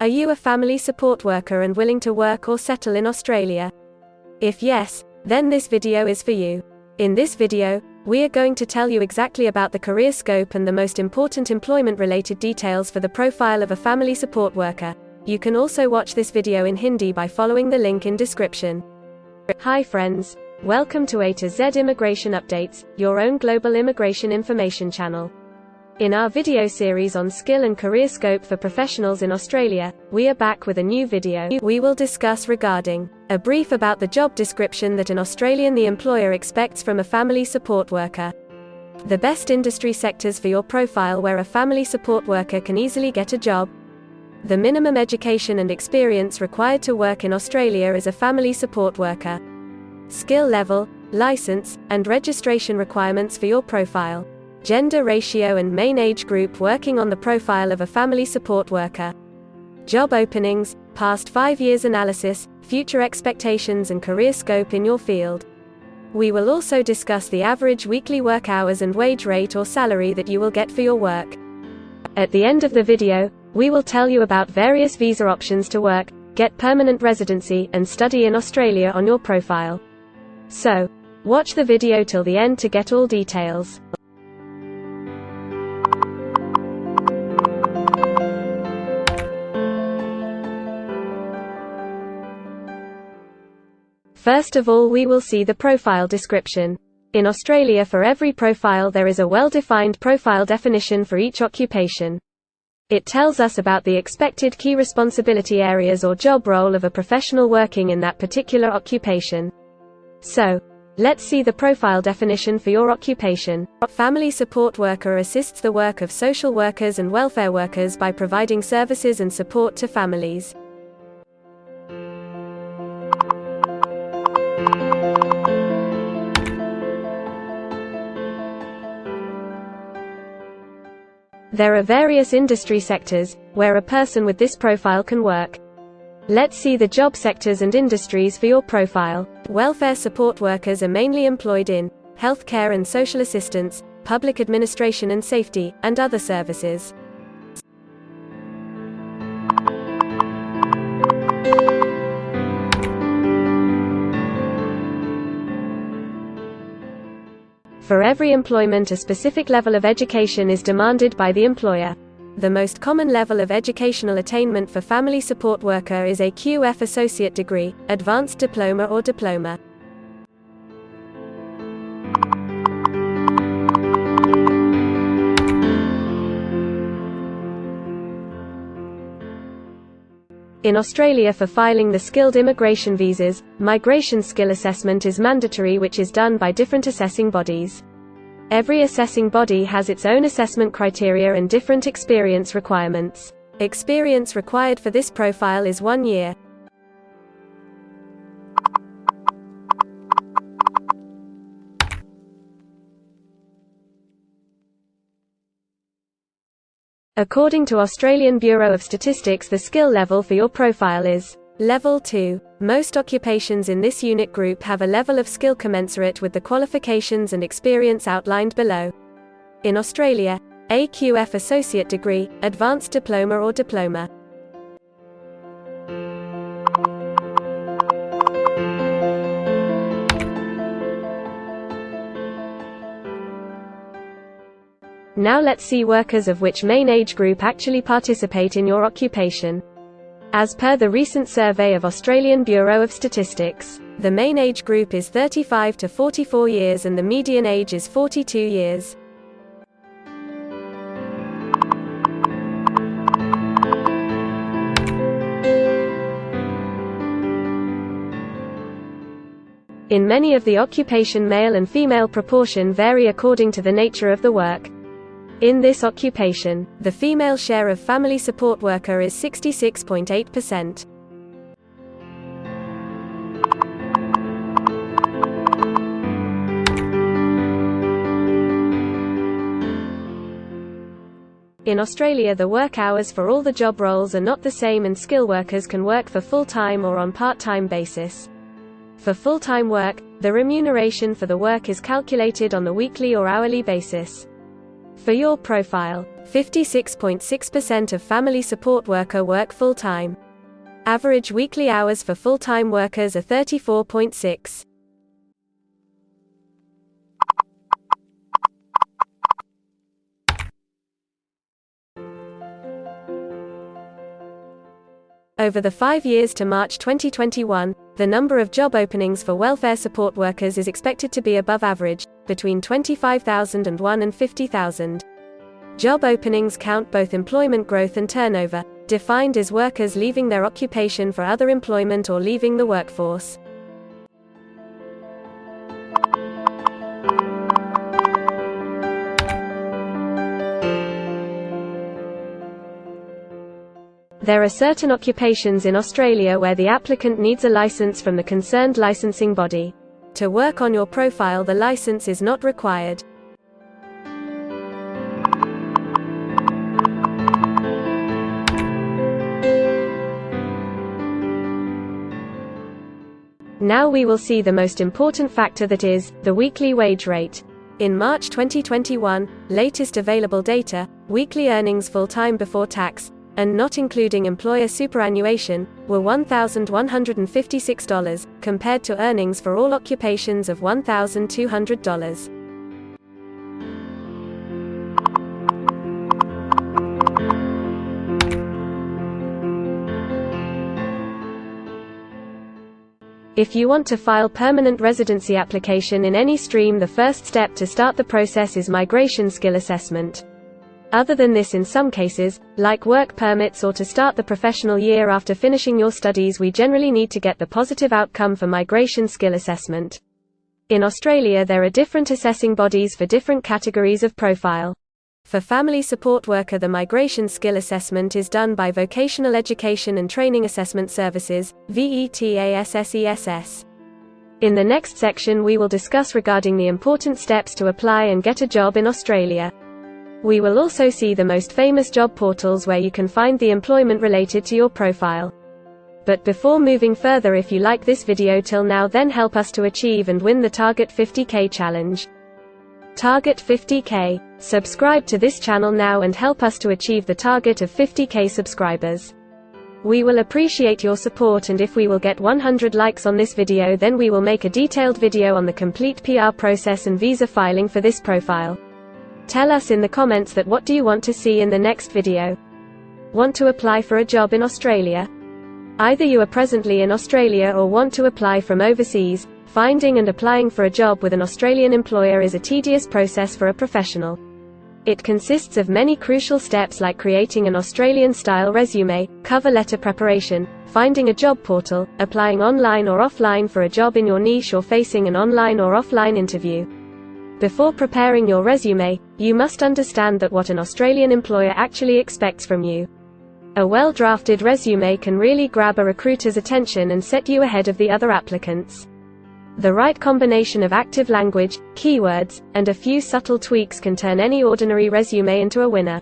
Are you a family support worker and willing to work or settle in Australia? If yes, then this video is for you. In this video, we are going to tell you exactly about the career scope and the most important employment-related details for the profile of a family support worker. You can also watch this video in Hindi by following the link in description. Hi friends, welcome to A to Z Immigration Updates, your own global immigration information channel. In our video series on skill and career scope for professionals in Australia, we are back with a new video. We will discuss regarding a brief about the job description that an Australian the employer expects from a family support worker. The best industry sectors for your profile where a family support worker can easily get a job. The minimum education and experience required to work in Australia as a family support worker. Skill level, license, and registration requirements for your profile. Gender ratio and main age group working on the profile of a family support worker. Job openings, past 5 years analysis, future expectations and career scope in your field. We will also discuss the average weekly work hours and wage rate or salary that you will get for your work. At the end of the video, we will tell you about various visa options to work, get permanent residency, and study in Australia on your profile. So, watch the video till the end to get all details. First of all, we will see the profile description. In Australia, for every profile there is a well-defined profile definition for each occupation. It tells us about the expected key responsibility areas or job role of a professional working in that particular occupation. So, let's see the profile definition for your occupation. Family support worker assists the work of social workers and welfare workers by providing services and support to families. There are various industry sectors where a person with this profile can work. Let's see the job sectors and industries for your profile. Welfare support workers are mainly employed in healthcare and social assistance, public administration and safety, and other services. For every employment, a specific level of education is demanded by the employer. The most common level of educational attainment for family support worker is a QF associate degree, advanced diploma or diploma. In Australia, for filing the skilled immigration visas, migration skill assessment is mandatory, which is done by different assessing bodies. Every assessing body has its own assessment criteria and different experience requirements. Experience required for this profile is 1 year. According to Australian Bureau of Statistics, the skill level for your profile is Level 2. Most occupations in this unit group have a level of skill commensurate with the qualifications and experience outlined below. In Australia, a QF associate degree, advanced diploma or diploma. Now let's see workers of which main age group actually participate in your occupation. As per the recent survey of Australian Bureau of Statistics, the main age group is 35 to 44 years and the median age is 42 years. In many of the occupation, male and female proportion vary according to the nature of the work. In this occupation, the female share of family support worker is 66.8%. In Australia, the work hours for all the job roles are not the same, and skill workers can work for full-time or on part-time basis. For full-time work, the remuneration for the work is calculated on the weekly or hourly basis. For your profile, 56.6% of family support worker work full-time. Average weekly hours for full-time workers are 34.6. Over the 5 years to March 2021, the number of job openings for welfare support workers is expected to be above average, between 25,001 and 50,000. Job openings count both employment growth and turnover, defined as workers leaving their occupation for other employment or leaving the workforce. There are certain occupations in Australia where the applicant needs a license from the concerned licensing body. To work on your profile, the license is not required. Now we will see the most important factor, that is, the weekly wage rate. In March 2021, latest available data, weekly earnings full-time before tax, and not including employer superannuation, were $1,156, compared to earnings for all occupations of $1,200. If you want to file permanent residency application in any stream, the first step to start the process is migration skill assessment. Other than this, in some cases, like work permits or to start the professional year after finishing your studies, we generally need to get the positive outcome for migration skill assessment. In Australia, there are different assessing bodies for different categories of profile. For family support worker, the migration skill assessment is done by Vocational Education and Training Assessment Services, VETASSESS. In the next section we will discuss regarding the important steps to apply and get a job in Australia. We will also see the most famous job portals where you can find the employment related to your profile. But before moving further, if you like this video till now, then help us to achieve and win the Target 50K challenge. Target 50K. Subscribe to this channel now and help us to achieve the target of 50K subscribers. We will appreciate your support, and if we will get 100 likes on this video, then we will make a detailed video on the complete PR process and visa filing for this profile. Tell us in the comments that what do you want to see in the next video. Want to apply for a job in Australia? Either you are presently in Australia or want to apply from overseas. Finding and applying for a job with an Australian employer is a tedious process for a professional. It consists of many crucial steps like creating an Australian-style resume, cover letter preparation, finding a job portal, applying online or offline for a job in your niche, or facing an online or offline interview. Before preparing your resume, you must understand that what an Australian employer actually expects from you. A well-drafted resume can really grab a recruiter's attention and set you ahead of the other applicants. The right combination of active language, keywords, and a few subtle tweaks can turn any ordinary resume into a winner.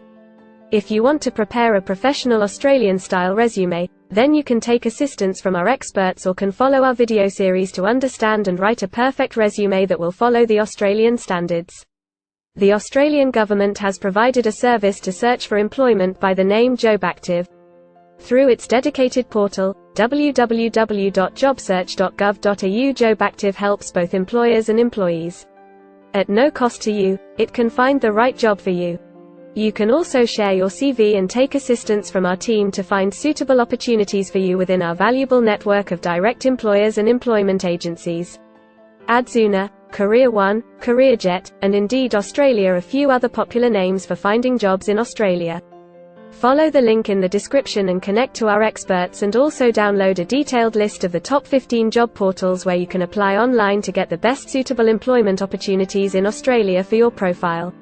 If you want to prepare a professional Australian-style resume, then you can take assistance from our experts or can follow our video series to understand and write a perfect resume that will follow the Australian standards. The Australian government has provided a service to search for employment by the name JobActive. Through its dedicated portal, www.jobsearch.gov.au, JobActive helps both employers and employees. At no cost to you, it can find the right job for you. You can also share your CV and take assistance from our team to find suitable opportunities for you within our valuable network of direct employers and employment agencies. Adzuna, Career One, CareerJet, and Indeed Australia are a few other popular names for finding jobs in Australia. Follow the link in the description and connect to our experts, and also download a detailed list of the top 15 job portals where you can apply online to get the best suitable employment opportunities in Australia for your profile.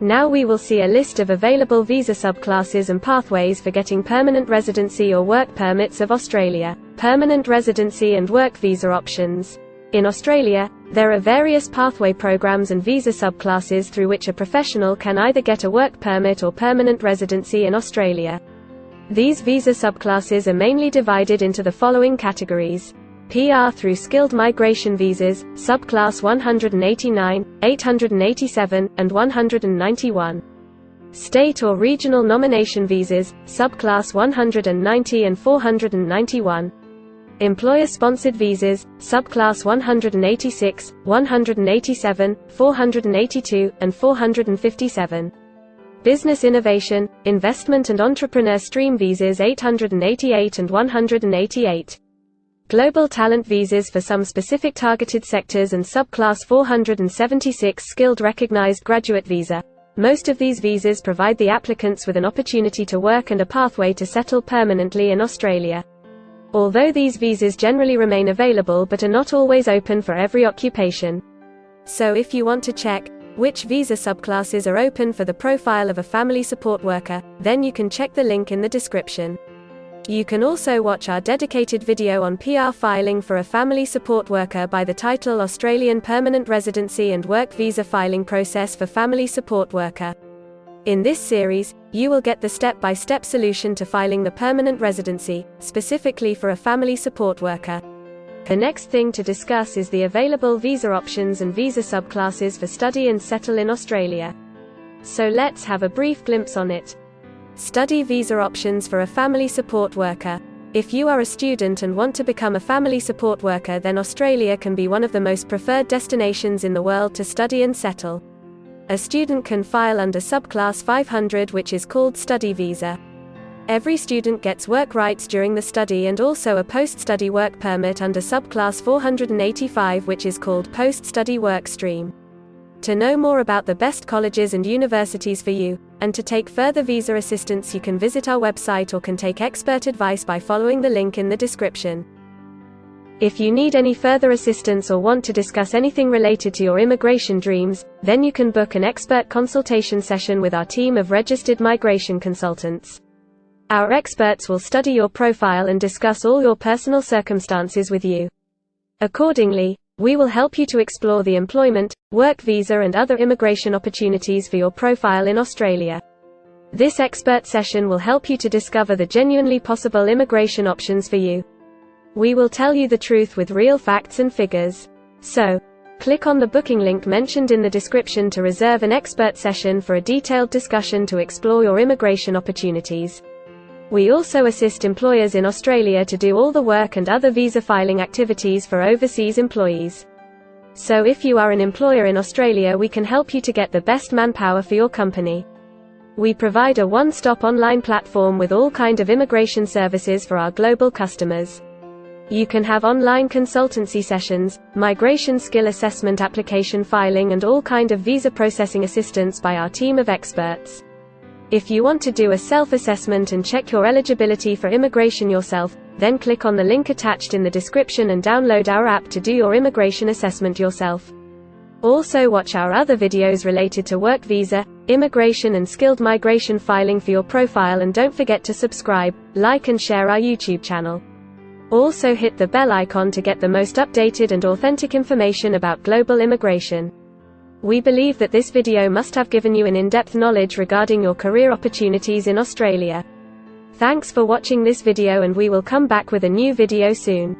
Now we will see a list of available visa subclasses and pathways for getting permanent residency or work permits of Australia. Permanent residency and work visa options. In Australia, there are various pathway programs and visa subclasses through which a professional can either get a work permit or permanent residency in Australia. These visa subclasses are mainly divided into the following categories: PR through skilled migration visas, subclass 189, 887, and 191. State or regional nomination visas, subclass 190 and 491. Employer-sponsored visas, subclass 186, 187, 482, and 457. Business innovation, investment and entrepreneur stream visas 888 and 188. Global talent visas for some specific targeted sectors and subclass 476 skilled recognized graduate visa. Most of these visas provide the applicants with an opportunity to work and a pathway to settle permanently in Australia. Although these visas generally remain available but are not always open for every occupation. So if you want to check which visa subclasses are open for the profile of a family support worker, then you can check the link in the description. You can also watch our dedicated video on PR filing for a family support worker by the title Australian Permanent Residency and Work Visa Filing Process for Family Support Worker. In this series, you will get the step-by-step solution to filing the permanent residency, specifically for a family support worker. The next thing to discuss is the available visa options and visa subclasses for study and settle in Australia. So let's have a brief glimpse on it. Study visa options for a family support worker. If you are a student and want to become a family support worker, then Australia can be one of the most preferred destinations in the world to study and settle. A student can file under subclass 500, which is called study visa. Every student gets work rights during the study and also a post-study work permit under subclass 485, which is called post-study work stream. To know more about the best colleges and universities for you, and to take further visa assistance, you can visit our website or can take expert advice by following the link in the description. If you need any further assistance or want to discuss anything related to your immigration dreams, then you can book an expert consultation session with our team of registered migration consultants. Our experts will study your profile and discuss all your personal circumstances with you. Accordingly, we will help you to explore the employment, work visa and other immigration opportunities for your profile in Australia. This expert session will help you to discover the genuinely possible immigration options for you. We will tell you the truth with real facts and figures. So, click on the booking link mentioned in the description to reserve an expert session for a detailed discussion to explore your immigration opportunities. We also assist employers in Australia to do all the work and other visa filing activities for overseas employees. So if you are an employer in Australia, we can help you to get the best manpower for your company. We provide a one-stop online platform with all kind of immigration services for our global customers. You can have online consultancy sessions, migration skill assessment, application filing and all kind of visa processing assistance by our team of experts. If you want to do a self-assessment and check your eligibility for immigration yourself, then click on the link attached in the description and download our app to do your immigration assessment yourself. Also watch our other videos related to work visa, immigration and skilled migration filing for your profile, and don't forget to subscribe, like and share our YouTube channel. Also hit the bell icon to get the most updated and authentic information about global immigration. We believe that this video must have given you an in-depth knowledge regarding your career opportunities in Australia. Thanks for watching this video, and we will come back with a new video soon.